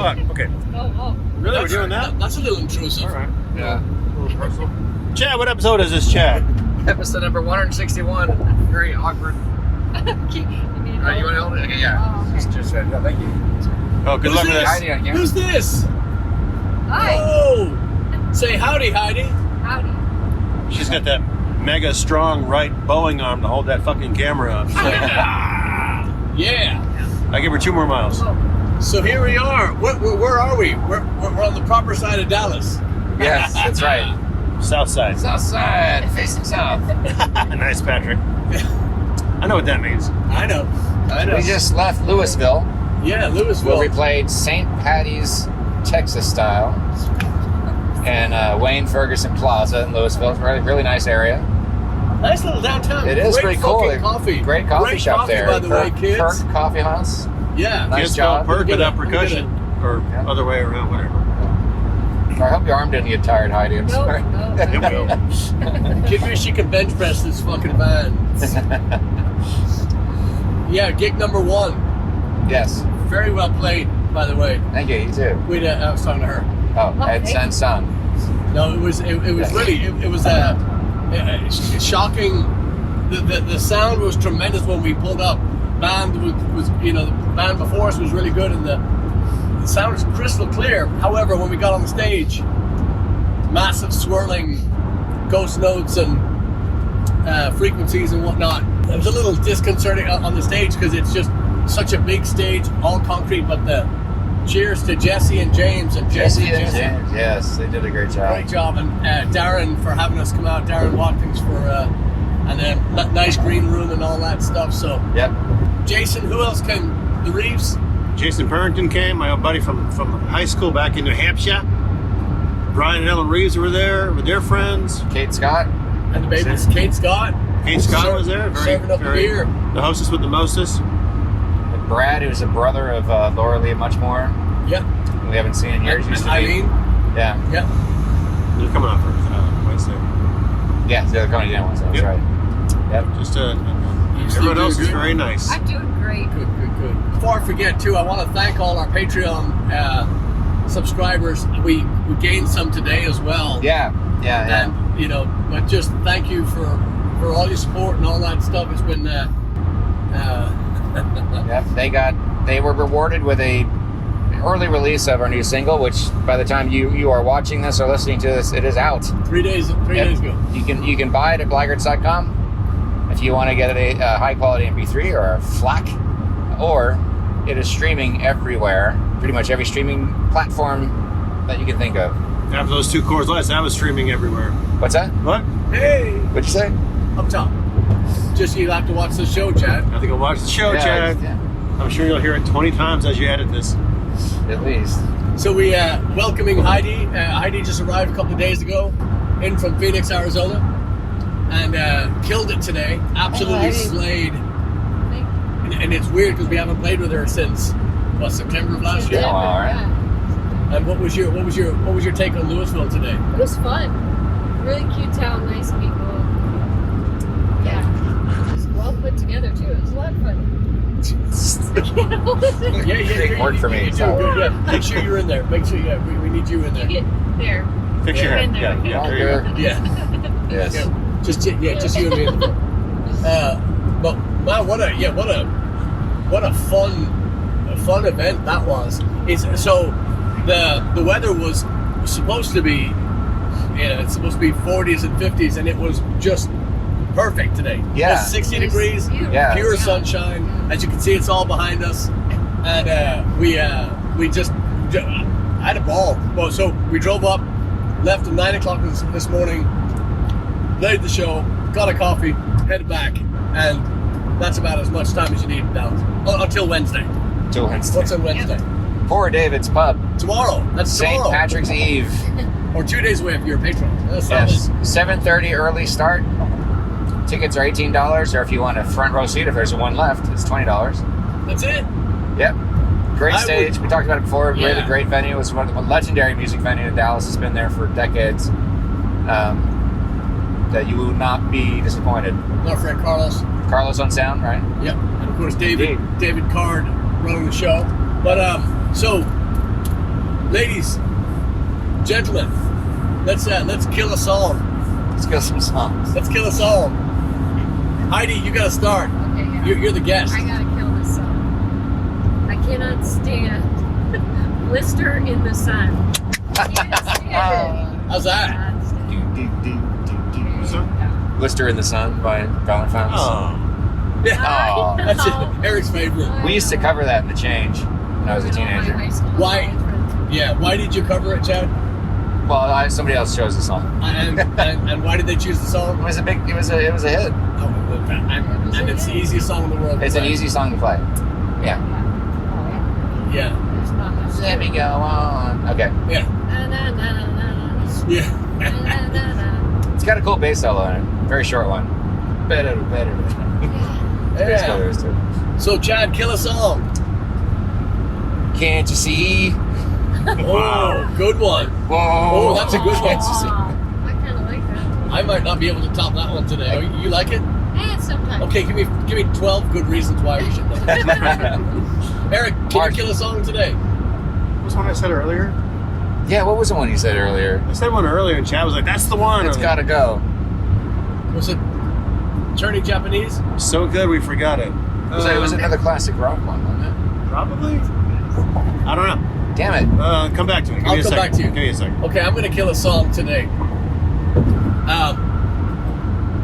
fuck. Okay. Oh. Really? We're doing that? That's a little intrusive. All right. Yeah. A little personal. Chad, what episode is this, Chad? Episode number 161. Very awkward. You You want to hold it? Okay, yeah. Oh, okay. Just yeah, thank you. Oh, good luck with this. Heidi on camera. Who's this? Hi. Oh! Say howdy, Heidi. Howdy. She's got that mega strong right bowing arm to hold that fucking camera up. Yeah. I give her 2 more miles. Oh. So here we are. Where are we? We're on the proper side of Dallas. Yes, that's right. South side. South side, facing south. Nice, Patrick. I know what that means. I know. We just left Louisville, Yeah, Louisville. where we played St. Patty's Texas style, and Wayne Ferguson Plaza in Louisville. It's a really, really nice area. Nice little downtown. It is Great pretty cool. fucking coffee. Great coffee shop coffee, there. by the way, kids. Perk Coffee House. Yeah. Nice Kids job. spelled perk Get without it. percussion. Or Yeah. other way around, whatever. I hope your arm didn't get tired, Heidi. I'm sorry. No. It will. Kid wish she could bench press this fucking van. Yeah, gig number 1. Yes. Very well played, by the way. Thank you. You too. I was talking to her. Oh, Ed thank Sen Sung. No, it was really it was shocking. The sound was tremendous when we pulled up. Band was the band before us was really good, and the sound was crystal clear. However, when we got on the stage, massive swirling ghost notes and frequencies and whatnot. It was a little disconcerting on the stage because it's just such a big stage, all concrete. But the cheers to Jesse and James and Jesse and James. Yes, they did a great job. Great job, and Darren for having us come out. Darren Watkins for and then nice green room and all that stuff. So Yep. Jason, who else came? The Reeves. Jason Purrington came, my old buddy from high school back in New Hampshire. Brian and Ellen Reeves were there with their friends. Kate Scott. And the babies, Kate Scott. Kate Scott was there, serving up the beer. The hostess with the mostest. And Brad, who's a brother of Laura Lee Muchmore. Yep. We haven't seen in years. Used to be. Eileen. Yeah. Yep. You're coming off for Wednesday. Yeah, the other comedy down one. That's Yep. right. Yep. Just still everyone else doing is good? very nice. I'm doing great. Good. Before I forget, too, I want to thank all our Patreon subscribers. We gained some today as well. Yeah. And but just thank you for all your support and all that stuff. It's been Yep. They were rewarded with a early release of our new single, which by the time you are watching this or listening to this, it is out. 3 days Yep. days ago. You can buy it at Blaggards.com if you want to get a high quality MP3 or a FLAC, or it is streaming everywhere, pretty much every streaming platform that you can think of. After those 2 Coors Lights, I was streaming everywhere. What's that? What? Hey, What'd you say? up top. Just you have to watch the show, Chad. I think I'll watch the show, Chad. Yeah, I'm sure you'll hear it 20 times as you edit this. at least. So we welcoming Heidi. Heidi just arrived a couple of days ago, in from Phoenix, Arizona, and killed it today. Absolutely Heidi. slayed. And it's weird because we haven't played with her since September of last year. Oh, all right. Yeah. And what was your take on Louisville today? It was fun. Really cute town, nice people. Yeah. It was well put together too. It was a lot of fun. Big work for me. You're doing good. Yeah. Make sure you're in there. Make sure we need you in there. You get there. Fix your You're hair. in there. Yeah, there you go. Yeah. Yes. Just you and me in the but man, what a fun event that was. So the weather was supposed to be it's supposed to be 40s and 50s, and it was just perfect today. Yeah. Just 60 degrees, Yeah. pure sunshine. As you can see, it's all behind us, and we just I had a ball. Well, so we drove up, left at 9 o'clock this morning, played the show, got a coffee, headed back, and that's about as much time as you need down until Wednesday. Till Wednesday. What's on Wednesday? Poor David's Pub. Tomorrow. That's St. tomorrow. Patrick's Eve. Or 2 days away if you're a patron. That's Yes. solid. 7:30 early start. Tickets are $18, or if you want a front row seat, if there's one left, it's $20. That's it. Yep. Great stage. We talked about it before. Yeah. Really great venue. It's one of the legendary music venue in Dallas. It's been there for decades. That you will not be disappointed. Our friend Carlos. Carlos on sound, right? Yep. And of course David Indeed. David Card running the show. But so Ladies, gentlemen, let's kill a song. Let's go some songs. Let's kill a song. Heidi, you gotta start. Okay, yeah. You're the guest. I gotta kill this song. I cannot stand Blister in the Sun. I can't stand it. How's that? Cannot stand it. So- Blister in the Sun by Violent Femmes. Oh. Yeah. Oh. That's it. Eric's favorite. We used to cover that in The Change when I was a teenager. Why? Yeah. Why did you cover it, Chad? Well, somebody else chose the song. And why did they choose the It song? was a hit. And it's the easiest song in the world. to It's an play. easy song to play. Yeah. Yeah. There's not much. Let me go on. Okay. Yeah. Na, na, na, na, na, na. Yeah. Na, na, na, na. It's got a cool bass solo in it. Very short one. Better. Bass solo is too. So Chad, kill a song. Can't you see? Oh, good one. Whoa. Oh, that's a good one. Can't you see? Aw, I kind of like that. I might not be able to top that one today. Oh, you like it? Sometimes. Okay, give me 12 good reasons why we should know. Eric, can Mark. you kill a song today? What was one I said earlier? Yeah, what was the one you said earlier? I said one earlier, and Chad was like, "That's the one." It's gotta go. Was it Turning Japanese? So good, we forgot it. It was another classic rock one, wasn't it? Probably. I don't know. Damn it. Come back to me. Give I'll me a come second. back to you. Give me a second. Okay, I'm gonna kill a song today.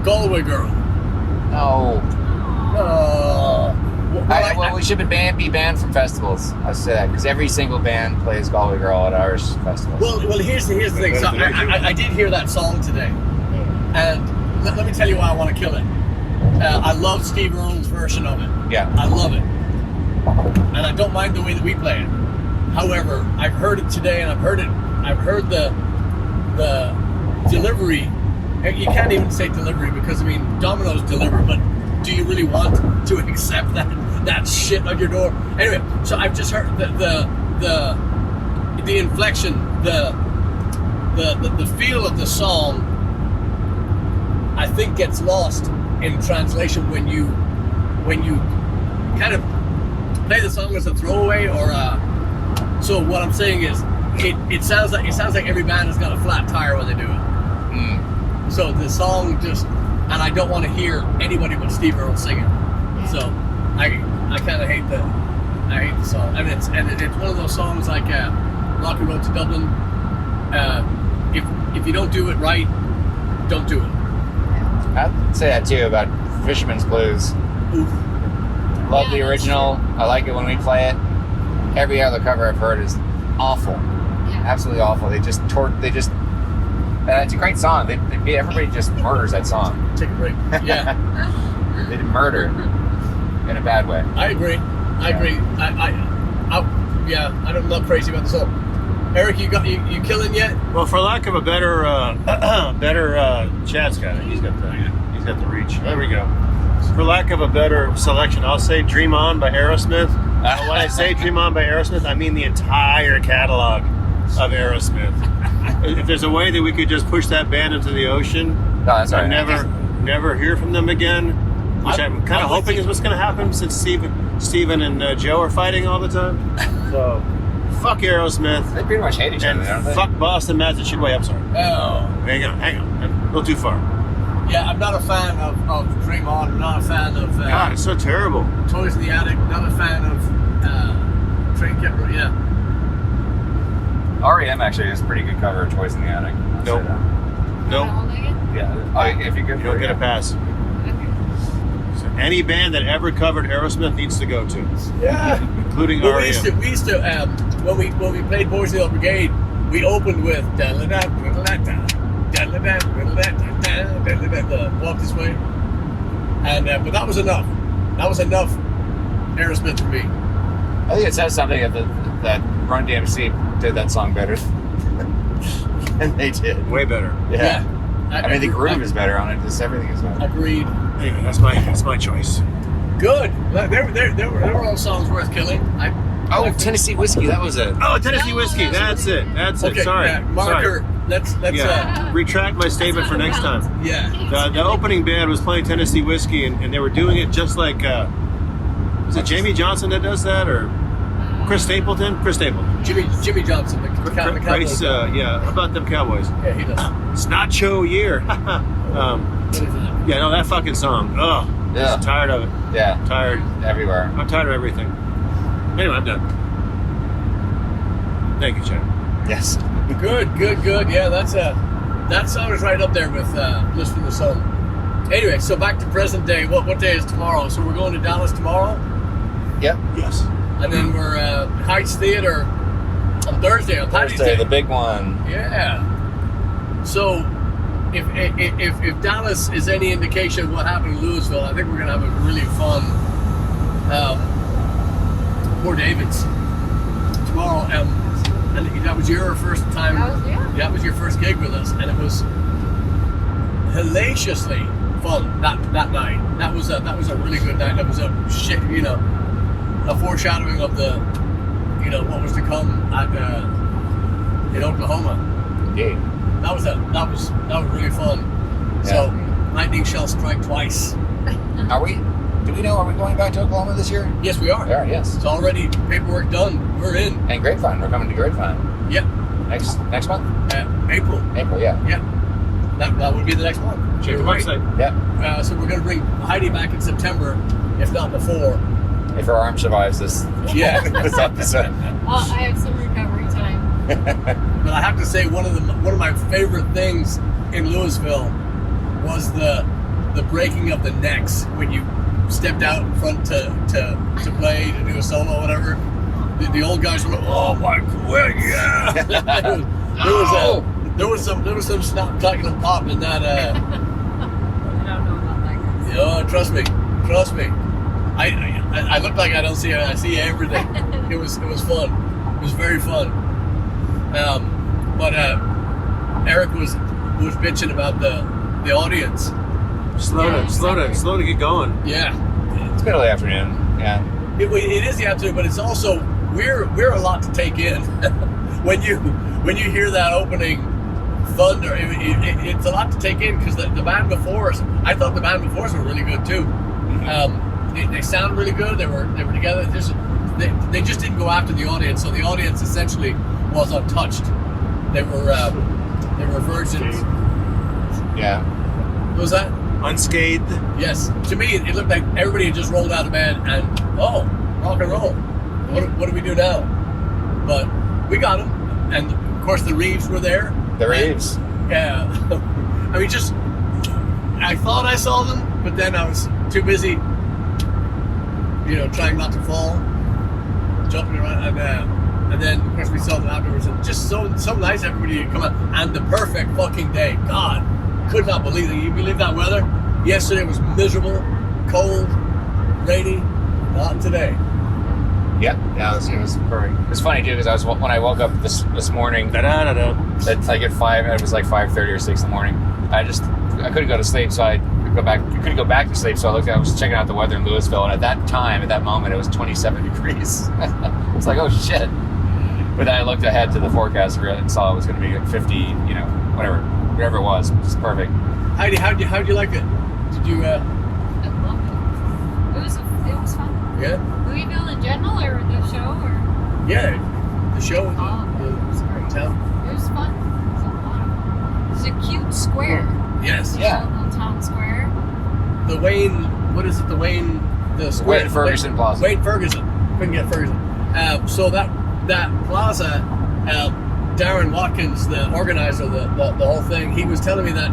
Galway Girl. No. Well, We should be banned from festivals. I'll say that because every single band plays Galway Girl at our festivals. well, here's the thing. So I did hear that song today, and let me tell you why I want to kill it. I love Steve Earle's version of it. Yeah. I love it, and I don't mind the way that we play it. However, I've heard it today, and I've heard the delivery. You can't even say delivery because I mean Domino's deliver, but do you really want to accept that shit on your door? Anyway, so I've just heard the inflection, the feel of the song. I think gets lost in translation when you kind of play the song as a throwaway or so what I'm saying is it sounds like every band has got a flat tire when they do it. So the song just, and I don't want to hear anybody but Steve Earle sing it. So I kind of hate the song. I mean it's one of those songs like Rocky Road to Dublin. If you don't do it right, don't do it. I'd say that too about Fisherman's Blues. Oof. Love the Yeah, that's original. I like it when we play it. Every other cover I've heard is awful. Yeah. Absolutely awful. It's a great song. Everybody just murders that song. Take a break. Yeah. They murder in a bad way. I agree. I agree. I'm not crazy about the song. Eric, you killing yet? Well, for lack of a better, Chad's got it. He's got the reach. There we go. For lack of a better selection, I'll say "Dream On" by Aerosmith. When I say "Dream On" by Aerosmith, I mean the entire catalog of Aerosmith. If there's a way that we could just push that band into the ocean, No, that's all right. and never hear from them again, which I'm kind of hoping is what's going to happen since Steven and Joe are fighting all the time. So, fuck Aerosmith. They pretty much hate each other, And don't they? fuck Boston Massachusetts. Wait, I'm sorry. Oh. Hang on. A little too far. Yeah, I'm not a fan of Dream On. I'm not a fan of God, it's so terrible. Toys in the Attic. Not a fan of Train Cat. Yeah. REM actually is a pretty good cover of Toys in the Attic. I'll say Nope. that. Nope. Yeah. If you're good You don't get a pass. So any band that ever covered Aerosmith needs to go to, Yeah. including Well, REM. we used to when we played Boys in the Brigade, we opened with the Walk This Way, and but that was enough. That was enough Aerosmith for me. I think it says something that Run DMC did that song better than they did. Way better. Yeah. I mean, the groove is better on it. Just everything is better. Agreed. Anyway, that's my choice. Good. There were all songs worth killing. Tennessee Whiskey. That was it. Oh, Tennessee Whiskey. That's it. Okay. Sorry. Yeah, marker. Let's Yeah. Retract my statement for next time. yeah. The opening band was playing Tennessee Whiskey, and they were doing it just like, is it Jamie Johnson that does that, or Chris Stapleton? Chris Stapleton. Jimmy Johnson, the Cowboys. Price, yeah, about them Cowboys. Yeah, he does. It's Nacho year. What is that? Yeah, no, that fucking song. Oh, Yeah. I'm tired of it. Yeah. Tired. Everywhere. I'm tired of everything. Anyway, I'm done. Thank you, Chad. Yes. Good. Yeah, that song is right up there with Bliss from the Sun. Anyway, so back to present day. What day is tomorrow? So we're going to Dallas tomorrow, Yep. Yes. and then we're Heights Theater on Thursday on Paddy's Thursday, Day. the big one. Yeah. So, if Dallas is any indication of what happened in Louisville, I think we're gonna have a really fun Poor David's tomorrow. And that was your first time. That was your first gig with us, and it was hellaciously fun that night. That was a really good night. That was a foreshadowing of the what was to come in Oklahoma. Indeed. That was really fun. Yeah. So lightning shall strike twice. Are we? Do we know? Are we going back to Oklahoma this year? Yes, we are. We are. Yes. It's already paperwork done. We're in. And Grapevine. We're coming to Grapevine Yep. next month. April. April. Yeah. Yeah. That would be the next one. Check the website. Yep. So we're going to bring Heidi back in September, if not before. If her arm survives this. Yeah. this episode. I have some recovery time. But I have to say, one of my favorite things in Louisville was the breaking of the necks when you stepped out in front to play, to do a solo or whatever. The old guys were like, "Oh my god, yeah!" there was some snap, clacking, and pop in that. I don't know about that, guys. Yeah, trust me. I look like I don't see it. I see everything. It was fun. It was very fun. But Eric was bitching about the audience. Slow to get going. Yeah, It's middle of the afternoon. Yeah. it is the afternoon, but it's also we're a lot to take in. when you hear that opening thunder, it's a lot to take in because the band before us. I thought the band before us were really good too. They sound really good. They were together. They just didn't go after the audience, so the audience essentially was untouched. They were virgins. Yeah. What was that? Unscathed. Yes. To me, it looked like everybody had just rolled out of bed and rock and roll. What do we do now? But we got them, and of course the Reeves were there. The Reeves. Yeah. I mean, I thought I saw them, but then I was too busy, trying not to fall, jumping around, and then of course we saw them afterwards, and just so nice everybody to come out, and the perfect fucking day. God, could not believe it. You believe that weather? Yesterday was miserable, cold, rainy. Not today. Yeah, it was perfect. It was funny too because when I woke up this morning, it's like at 5. It was like 5:30 or 6 in the morning. I couldn't go to sleep, so I couldn't go back to sleep. So I was checking out the weather in Louisville, and at that moment, it was 27 degrees. It's like, oh shit! But then I looked ahead to the forecast and saw it was going to be like 50, whatever it was. It was perfect. Heidi, how'd you like it? Did you? I loved it. It was fun. Yeah. Louisville in general, or the show, or Yeah, the show. it was great. Town. It was fun. It was a lot of fun. It's a cute square. Yes. Yeah. Little town square. The Wayne. What is it? The Wayne. The square. Wayne Ferguson Plaza. Wayne Ferguson. Couldn't get Ferguson. So that plaza. Darren Watkins, the organizer of the whole thing, he was telling me that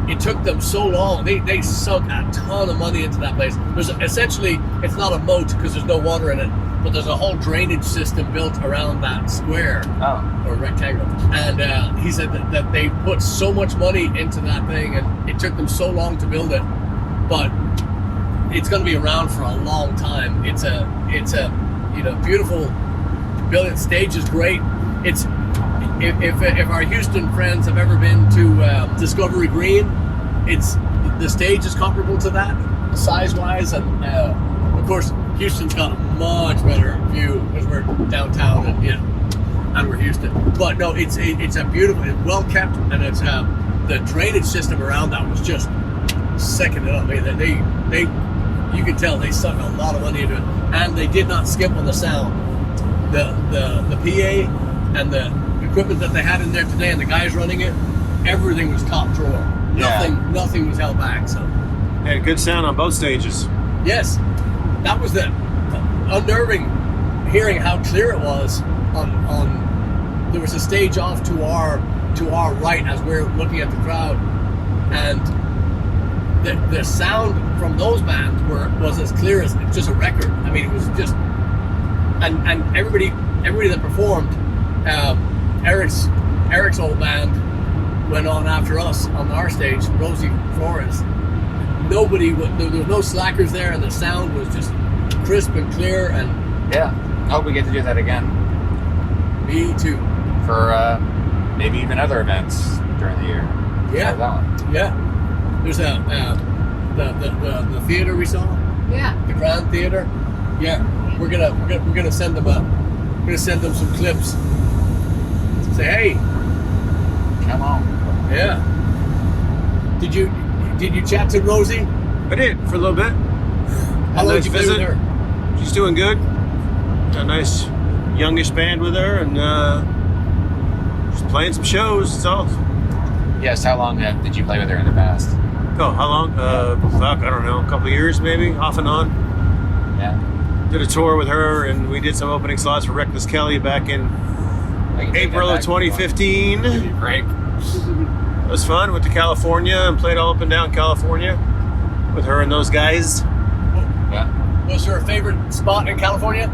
it took them so long. They sunk a ton of money into that place. There's essentially, it's not a moat because there's no water in it, but there's a whole drainage system built around that square or rectangle. And he said that they put so much money into that thing, and it took them so long to build it, but it's going to be around for a long time. It's a beautiful building. Stage is great. It's if our Houston friends have ever been to Discovery Green, the stage is comparable to that size-wise, and of course Houston's got a much better view because we're downtown and we're Houston. But no, it's a beautiful, it's well kept, and it's the drainage system around that was just second it up. They you can tell they sunk a lot of money into it, and they did not skimp on the sound. the PA and the equipment that they had in there today, and the guys running it, everything was top drawer. Nothing was held back. So Had good sound on both stages. yes, that was the unnerving hearing how clear it was on there was a stage off to our right as we're looking at the crowd, and the sound from those bands was as clear as just a record. I mean, it was just and everybody that performed, Eric's old band went on after us on our stage, Rosie Flores. There was no slackers there, and the sound was just crisp and clear. And Yeah. Hope we get to do that again me too. for maybe even other events during the year. Yeah. Like that one. Yeah. There's the theater we saw, Yeah. the Grand Theater. Yeah. We're gonna send them some clips. Say, hey, Come on. yeah. Did you chat to Rosie? I did for a little bit. How long Nice did you play with visit. her? She's doing good. Got a nice youngish band with her, and she's playing some shows. It's all. Yes, how long did you play with her in the past? Oh, how long? Fuck, I don't know. A couple of years, maybe, off and on. Yeah. Did a tour with her, and we did some opening slots for Reckless Kelly back in I can take April that of back. 2015. Give you a break. It was fun. Went to California and played all up and down California with her and those guys. Yeah. Was there a favorite spot in California?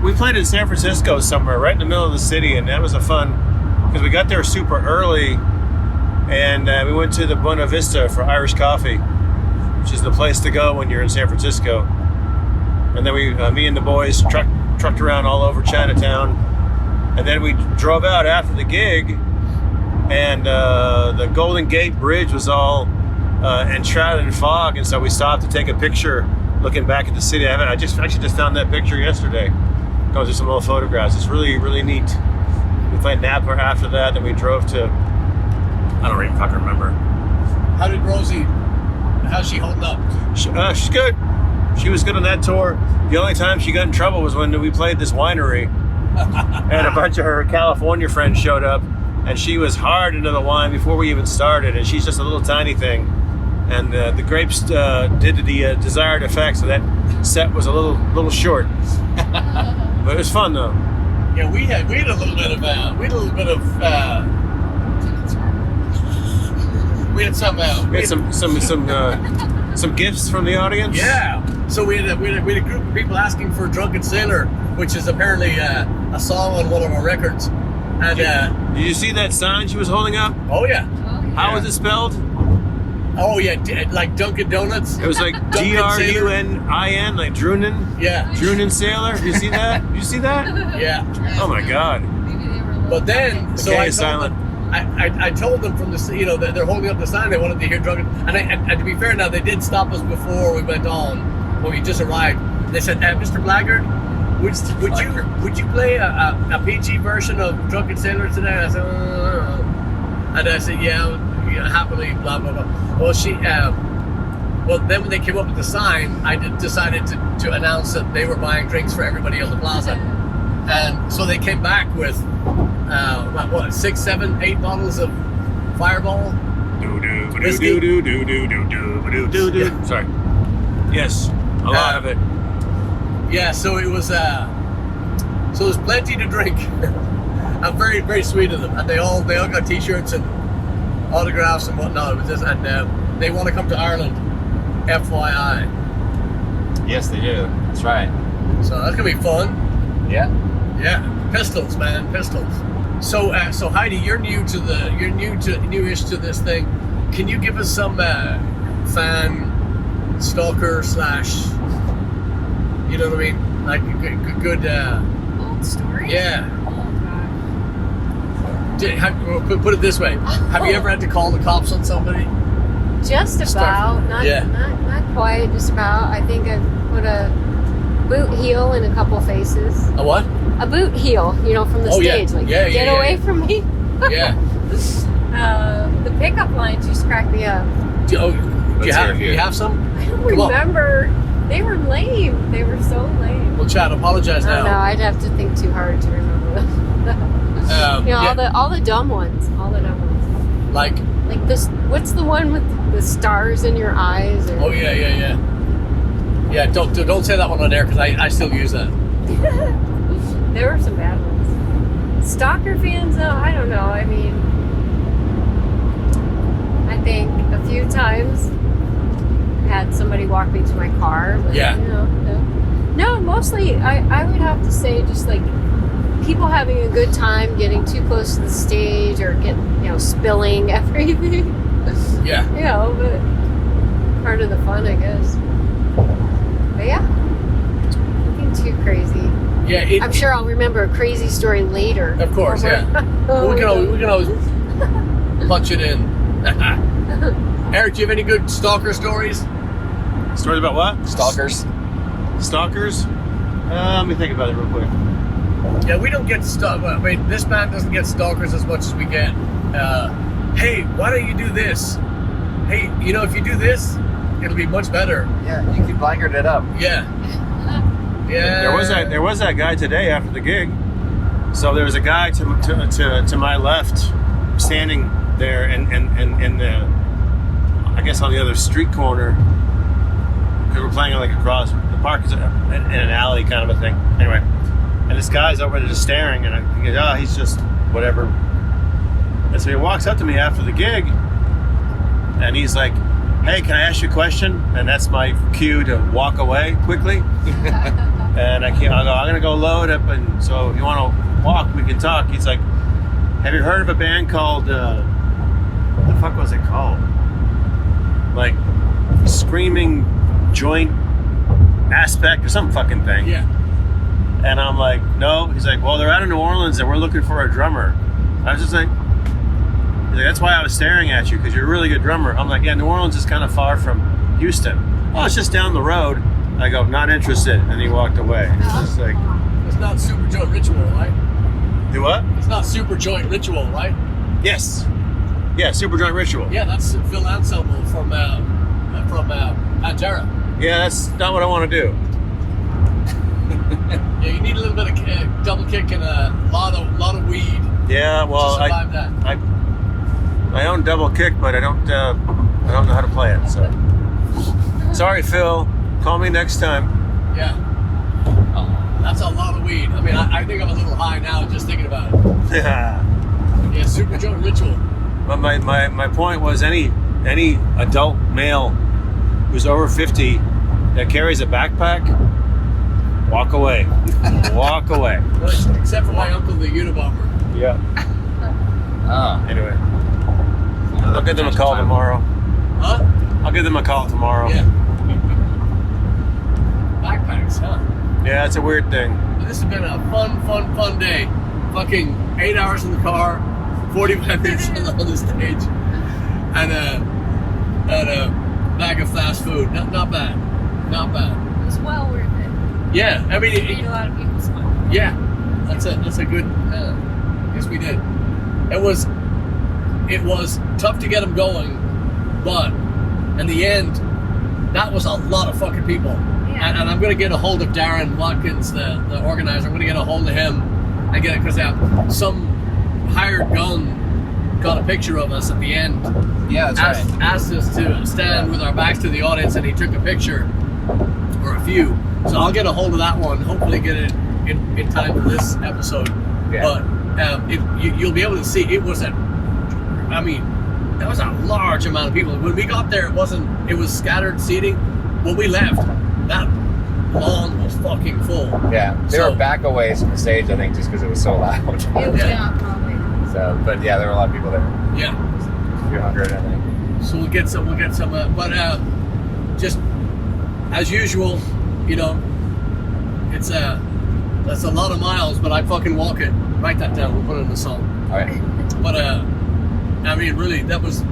We played in San Francisco somewhere, right in the middle of the city, and that was a fun because we got there super early, and we went to the Buena Vista for Irish coffee, which is the place to go when you're in San Francisco. And then me and the boys trucked around all over Chinatown, and then we drove out after the gig, and the Golden Gate Bridge was all enshrouded in fog, and so we stopped to take a picture looking back at the city. I just found that picture yesterday. Going through some old photographs. It's really, really neat. We played Napa after that, then we drove to, I don't even fucking remember. How did Rosie? How's she holding up? She's good. She was good on that tour. The only time she got in trouble was when we played this winery, and a bunch of her California friends showed up, and she was hard into the wine before we even started, and she's just a little tiny thing. And the grapes did the desired effect, so that set was a little short. But it was fun though. Yeah, we had a little bit of we had some gifts from the audience. yeah. So we had a group of people asking for "Drunken Sailor," which is apparently a song on one of our records. And Did you see that sign she was holding up? oh yeah, How was it spelled? oh yeah, like Dunkin' Donuts. It was like Drunin, like Drunin. Yeah, Drunin Sailor. Did you see that? Did you see that? yeah. Oh my God. Maybe they were a little But then, The so K I is told silent. them, I told them from the, that they're holding up the sign. They wanted to hear Drunken, and to be fair, now they did stop us before we went on when we just arrived. They said, "Mr. Blaggard, would you play a PG version of Drunken Sailor today?" And I said, and I said, yeah, happily, blah blah blah. Well, well, then when they came up with the sign, I decided to announce that they were buying drinks for everybody on the plaza. And so they came back with, 6, 7, 8 bottles of Fireball. Whiskey. Sorry. Yes, a lot of it. Yeah, so it was, so there's plenty to drink. I'm very, very sweet of them. And they all got t-shirts and autographs and whatnot. It was just, and they want to come to Ireland, FYI. Yes, they do. That's right. So that's gonna be fun. Yeah. Yeah, pistols, man, pistols. So Heidi, you're newish to this thing. Can you give us some fan stalker / you know what I mean? Like good old stories. yeah. Oh God. Put it this way: have you ever had to call the cops on somebody? Just about, not quite, just about. I think I put a boot heel in a couple faces. A what? A boot heel, from the stage. Like, get away from me. Yeah. The pickup lines just cracked me up. Do Let's hear you have some? I don't Come on. remember. They were lame. They were so lame. Well, chat. Apologize I don't know. now. I'd have to think too hard to remember them. Yeah, all the dumb ones. All the dumb ones. like, Like this. What's the one with the stars in your eyes? Or, oh yeah. Yeah, don't say that one on air because I still use that. There were some bad ones. Stalker fans, though, I don't know. I mean, I think a few times I had somebody walk me to my car. But, Yeah. No, mostly I would have to say just like people having a good time, getting too close to the stage or spilling everything. Yeah. But part of the fun, I guess. But yeah, nothing too crazy. Yeah, I'm sure I'll remember a crazy story later. Of course, yeah. we can always punch it in. Eric, do you have any good stalker stories? Stories about what? Stalkers. Stalkers? Let me think about it real quick. Yeah, we don't get I mean, this band doesn't get stalkers as much as we get. Hey, why don't you do this? Hey, if you do this, it'll be much better. Yeah, you can blackguard it up. Yeah. Yeah. There was that guy today after the gig. So there was a guy to my left, standing there in the, I guess on the other street corner, because we're playing like across the park is in an alley kind of a thing. Anyway, and this guy's over there just staring, and he goes, he's just whatever. And so he walks up to me after the gig, and he's like, hey, can I ask you a question? And that's my cue to walk away quickly. And I go, I'm going to go load up, and so if you want to walk, we can talk. He's like, have you heard of a band called, what the fuck was it called? Like, Screaming Joint Aspect or some fucking thing. Yeah. And I'm like, no. He's like, well, they're out of New Orleans and we're looking for a drummer. I was just like, that's why I was staring at you, because you're a really good drummer. I'm like, yeah, New Orleans is kind of far from Houston. Oh, it's just down the road. I go, not interested. And he walked away. It's just like, It's not Super Joint Ritual, right? do what? It's not Super Joint Ritual, right? Yes. Yeah, Super Joint Ritual. Yeah, that's Phil Anselmo from Pantera. Yeah, that's not what I want to do. Yeah, you need a little bit of double kick and a lot of weed Yeah, well, to survive that. I own double kick, but I don't know how to play it. So, sorry, Phil. Call me next time. Yeah. That's a lot of weed. I mean, I think I'm a little high now just thinking about it. Yeah, Super Joint Ritual. But my point was any adult male who's over 50 that carries a backpack, walk away. Walk away. Well, except for my uncle, the Unabomber. Yeah. Oh. Anyway, I'll give them a call tomorrow. Huh? I'll give them a call tomorrow. Yeah. Backpacks, huh? Yeah, it's a weird thing. This has been a fun day. Fucking 8 hours in the car, 45 minutes on the stage, and a bag of fast food. Not bad. Not bad. It was well worth it. Yeah, I mean, Made a lot of people smile. yeah, that's a good. Yes, we did. It was tough to get them going, but in the end, that was a lot of fucking people. Yeah. And I'm going to get a hold of Darren Watkins, the organizer. I'm going to get a hold of him and get it, because some hired gun got a picture of us at the end. Yeah, that's right. Asked us to stand with our backs to the audience, and he took a picture, or a few. So I'll get a hold of that one. Hopefully, get it in time for this episode. Yeah. But you'll be able to see it was that was a large amount of people. When we got there, it was scattered seating. When we left, that lawn was fucking full. Yeah, they were back away from the stage, I think, just because it was so loud. Yeah, probably. So, but yeah, there were a lot of people there. Yeah. A few hundred, I think. So we'll get some. But just as usual, it's that's a lot of miles, but I fucking walk it. Write that down. We'll put it in the song. All right. But I mean, really, that was,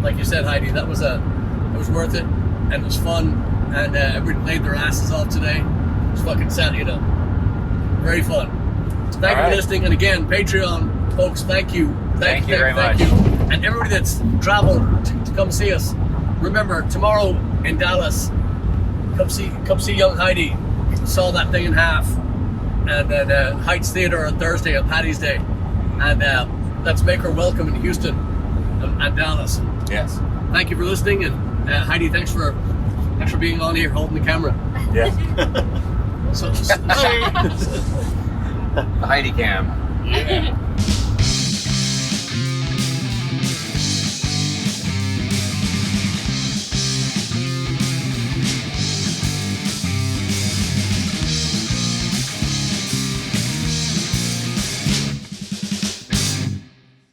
like you said, Heidi. It was worth it, and it was fun, and everybody played their asses off today. It was fucking sad, very fun. Thank you for listening, and again, Patreon folks, thank you. Thank you very much. And everybody that's traveled to come see us. Remember, tomorrow in Dallas, come see young Heidi. saw that thing in half, and then Heights Theatre on Thursday on Paddy's Day, and let's make her welcome in Houston and Dallas. Yes. Thank you for listening, and Heidi, thanks for being on here holding the camera. Yes. So, The Heidi cam. yeah.